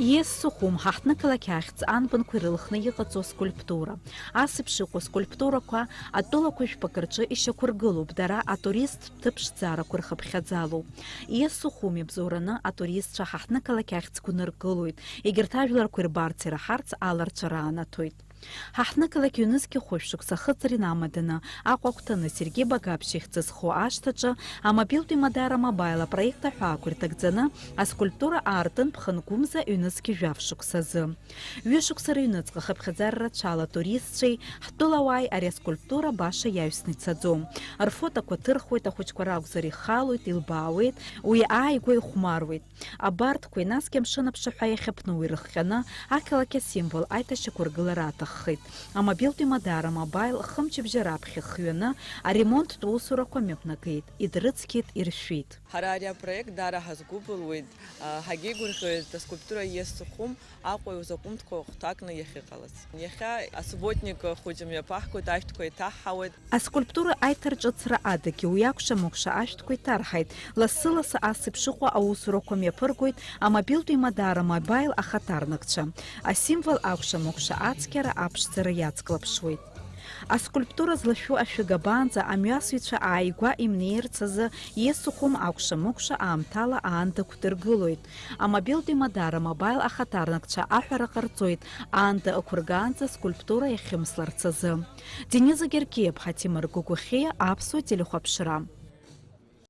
Иессухум ҳаҳҭнықалақь анбанқәа ирылхны иҟаҵо скульптура. Асыԥш иҟоу скульптурақәа атәылақәа жәпак рҿы ишьақәыргылоуп, дара атуристтә ҭыԥшӡарақәа рхыԥхьаӡалоуп. Иессухум ибзоураны атуристцәа ҳаҳҭнықалақь ахьӡқәа ныргылоит, егьырҭ ажәларқәа ирбарц ираҳарц аларцәара анаҭоит. Ҳаҳҭнықалақь ҩнызқьи хәышәшықәса хыҵыр инамаданы Аҟәа агәҭаны Сергеи Багаԥшь ихьӡызхо ашҭаҿы амобилтә имадара мобайл апроект аҳәаақәа ирҭагӡаны аскульптура аартын ԥхынгәымза ҩнызқьи жәафшықәсазы. Ҩышықәса рыҩныҵҟа хыԥхьаӡара рацәала туристцәеи ҳтәылауааи ари аскульптура баша иаҩсны ицаӡом. Рфотоқәа ҭырхуеит, ахәыҷқәа ракәзар ихалоит, илбаауеит, уи ааигәа ихәмаруеит. Абарҭқәеи насгьы амшын аԥшаҳәа иахьаԥну ирыхҟьаны ақалақь асимвол аиҭашьақәыргылара аҭаххеит. Амобилтә имадара мобайл хымчыбжьа раԥхьа хҩаны аремонттә усурақәа мҩаԥнагеит, идрыцқьеит, иршәит. Ҳара ари апроект дара ҳазгәыбылуеит, ҳагьеигәырӷьоит аскульптура Иессухум Аҟәа иузаҟәымҭқәа хәҭакны иахьыҟалаз. Иахьа асубботник хәыҷы мҩаԥаҳгоит, ашәҭқәа иҭаҳҳауеит. Аскульптура аиҭарҿыцра адагьы уи акәша-мыкәша ашәҭқәа иҭарҳаит. Лассы-лассы асеиԥш ыҟоу аусурақәа мҩаԥыргоит амобилтә имадара мобайл ахаҭарнакцәа. Асимвол акәша-мыкәша ацқьара аԥшӡара иацклаԥшуеит. Аскульптура злашәу ашәыгабаанӡа амҩасыҩцәа ааигәа имнеирц азы Иессухум акәша-мыкәша аамҭала аандақәа дыргылоит. Амобилтә имадара мобайл ахаҭарнакцәа аҳәара ҟарҵоит аанда ықәыргаанӡа скульптура иахьымсларц азы. Денис Агеркиев, Ҳатимыр Гәыгәхьиа, Аԥсуа телехәаԥшра.